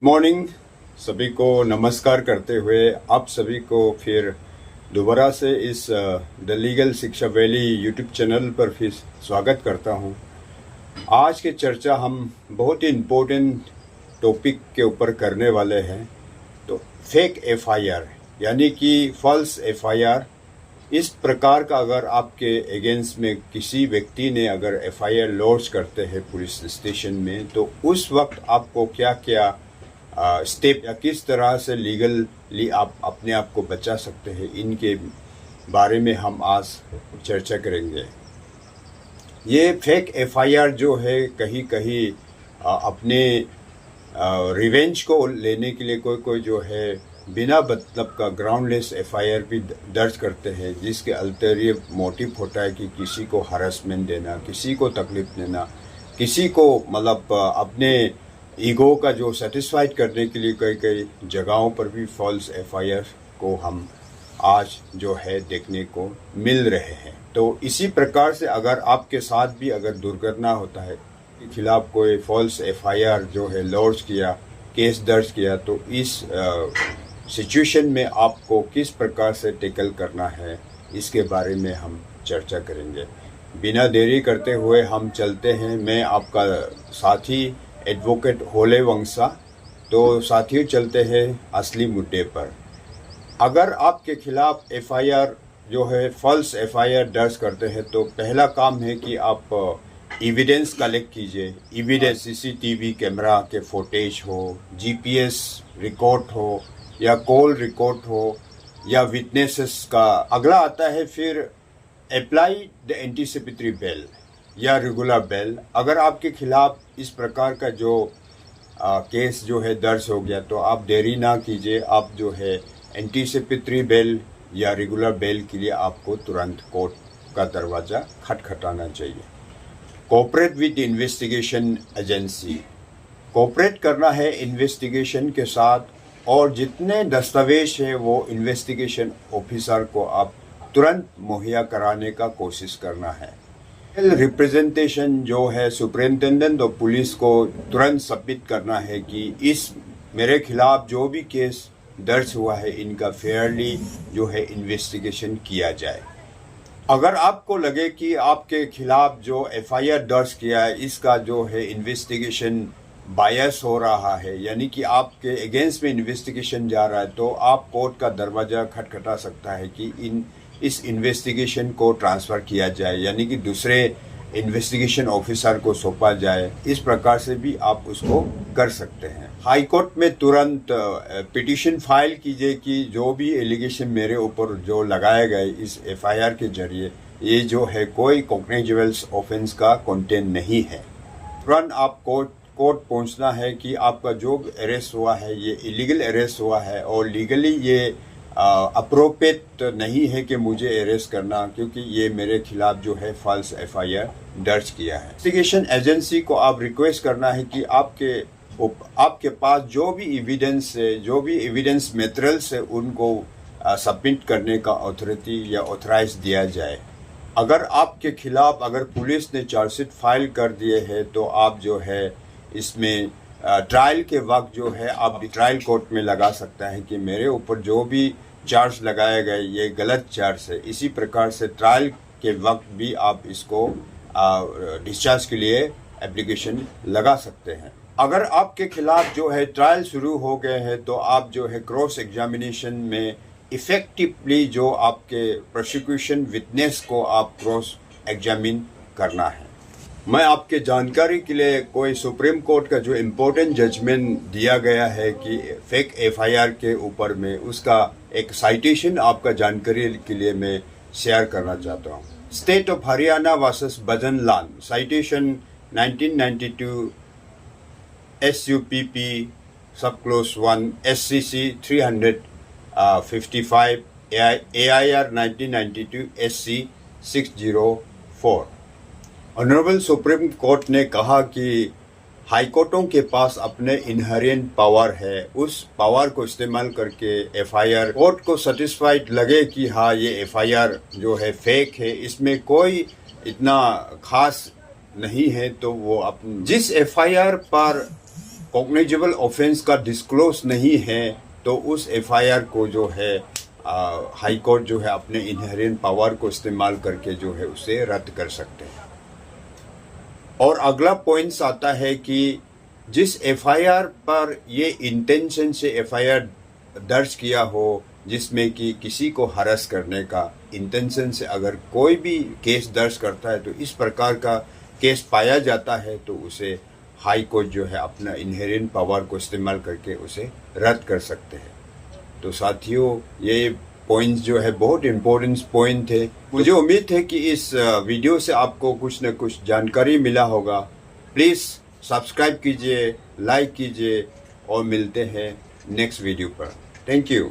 Morning. सभी को नमस्कार करते हुए आप सभी को फिर दोबारा से इस द लीगल शिक्षा वैली यूट्यूब चैनल पर फिर स्वागत करता हूं। आज की चर्चा हम बहुत ही इम्पोर्टेंट टॉपिक के ऊपर करने वाले हैं। तो फेक एफआईआर यानी कि फॉल्स एफआईआर, इस प्रकार का अगर आपके अगेंस्ट में किसी व्यक्ति ने अगर एफआईआर लॉन्च करते हैं पुलिस स्टेशन में, तो उस वक्त आपको क्या क्या स्टेप या किस तरह से लीगली आप अपने आप को बचा सकते हैं, इनके बारे में हम आज चर्चा करेंगे। ये फेक एफआईआर जो है कहीं कहीं अपने रिवेंज को लेने के लिए कोई कोई जो है बिना मतलब का ग्राउंडलेस एफआईआर भी दर्ज करते हैं, जिसके अल्टेरियर मोटिव होता है कि किसी को हरासमेंट देना, किसी को तकलीफ देना, किसी को मतलब अपने ईगो का जो सेटिस्फाइड करने के लिए कई कई जगहों पर भी फॉल्स एफआईआर को हम आज जो है देखने को मिल रहे हैं। तो इसी प्रकार से अगर आपके साथ भी अगर दुर्घटना होता है, के खिलाफ कोई फॉल्स एफआईआर जो है लॉन्च किया, केस दर्ज किया, तो इस सिचुएशन में आपको किस प्रकार से टैकल करना है, इसके बारे में हम चर्चा करेंगे। बिना देरी करते हुए हम चलते हैं। मैं आपका साथी एडवोकेट होले वंशा। तो साथियों, चलते हैं असली मुद्दे पर। अगर आपके खिलाफ एफआईआर जो है फॉल्स एफआईआर दर्ज करते हैं, तो पहला काम है कि आप एविडेंस कलेक्ट कीजिए। एविडेंस सीसीटीवी कैमरा के फुटेज हो, जीपीएस रिकॉर्ड हो, या कॉल रिकॉर्ड हो, या विटनेसेस का। अगला आता है फिर अप्लाई द एंटीसिपेटरी बेल या रेगुलर बेल। अगर आपके खिलाफ इस प्रकार का जो केस जो है दर्ज हो गया, तो आप देरी ना कीजिए। आप जो है एंटीसिपेटरी बेल या रेगुलर बेल के लिए आपको तुरंत कोर्ट का दरवाज़ा खटखटाना चाहिए। Cooperate with investigation agency. Cooperate करना है इन्वेस्टिगेशन के साथ, और जितने दस्तावेज है वो इन्वेस्टिगेशन ऑफिसर को आप तुरंत मुहैया कराने का कोशिश करना है। रिप्रेजेंटेशन जो है सुपरिटेंडेंट ऑफ पुलिस को तुरंत सबमिट करना है कि इस मेरे खिलाफ जो भी केस दर्ज हुआ है, इनका फेयरली जो है इन्वेस्टिगेशन किया जाए। अगर आपको लगे कि आपके खिलाफ जो एफआईआर दर्ज किया है, इसका जो है इन्वेस्टिगेशन बायस हो रहा है, यानी कि आपके अगेंस्ट में इन्वेस्टिगेशन जा रहा है, तो आप कोर्ट का दरवाज़ा खटखटा सकता है कि इस इन्वेस्टिगेशन को ट्रांसफ़र किया जाए, यानी कि दूसरे इन्वेस्टिगेशन ऑफिसर को सौंपा जाए। इस प्रकार से भी आप उसको कर सकते हैं। हाई कोर्ट में तुरंत पिटीशन फाइल कीजिए कि जो भी एलिगेशन मेरे ऊपर जो लगाए गए इस एफआईआर के जरिए, ये जो है कोई कॉग्निजेबल ऑफेंस का कंटेंट नहीं है। तुरंत आप कोर्ट पहुंचना है कि आपका जो अरेस्ट हुआ है ये इलीगल अरेस्ट हुआ है, और लीगली ये अप्रोप्रिएट नहीं है कि मुझे अरेस्ट करना, क्योंकि ये मेरे खिलाफ जो है फॉल्स एफआईआर दर्ज किया है। इन्वेस्टिगेशन एजेंसी को आप रिक्वेस्ट करना है कि आपके पास जो भी एविडेंस है, जो भी एविडेंस मटेरियल्स है, उनको सबमिट करने का अथॉरिटी या ऑथराइज दिया जाए। अगर आपके खिलाफ अगर पुलिस ने चार्जशीट फाइल कर दिए है, तो आप जो है इसमें ट्रायल के वक्त जो है आप ट्रायल कोर्ट में लगा सकता है कि मेरे ऊपर जो भी चार्ज लगाए गए ये गलत चार्ज है। इसी प्रकार से ट्रायल के वक्त भी आप इसको डिस्चार्ज के लिए एप्लीकेशन लगा सकते हैं। अगर आपके खिलाफ जो है ट्रायल शुरू हो गए हैं, तो आप जो है क्रॉस एग्जामिनेशन में इफेक्टिवली जो आपके प्रोसिक्यूशन विटनेस को आप क्रॉस एग्जामिन करना है। मैं आपके जानकारी के लिए कोई सुप्रीम कोर्ट का जो इम्पोर्टेंट जजमेंट दिया गया है कि फेक एफआईआर के ऊपर में, उसका एक साइटेशन आपका जानकारी के लिए मैं शेयर करना चाहता हूँ। State of Haryana versus bhajan Lal, citation 1992 SUPP सब close 1 SCC 355 AIR 1992 SC 604। Honourable supreme court ने कहा कि हाईकोर्टों के पास अपने इनहेरेंट पावर है, उस पावर को इस्तेमाल करके एफआईआर कोर्ट को सेटिस्फाइड लगे कि हाँ ये एफआईआर जो है फेक है, इसमें कोई इतना खास नहीं है, तो वो जिस एफआईआर पर कॉग्निजेबल ऑफेंस का डिस्क्लोज नहीं है तो उस एफआईआर को जो है हाई कोर्ट जो है अपने इनहेरेंट पावर को इस्तेमाल करके जो है उसे रद्द कर सकते हैं। और अगला पॉइंट्स आता है कि जिस एफआईआर पर ये इंटेंशन से एफआईआर दर्ज किया हो, जिसमें कि किसी को हरास करने का इंटेंशन से अगर कोई भी केस दर्ज करता है तो इस प्रकार का केस पाया जाता है तो उसे हाई कोर्ट जो है अपना इनहेरेंट पावर को इस्तेमाल करके उसे रद्द कर सकते हैं। तो साथियों, ये पॉइंट्स जो है बहुत इम्पोर्टेंट पॉइंट है। मुझे उम्मीद है कि इस वीडियो से आपको कुछ न कुछ जानकारी मिला होगा। प्लीज़ सब्सक्राइब कीजिए, लाइक कीजिए और मिलते हैं नेक्स्ट वीडियो पर। Thank you.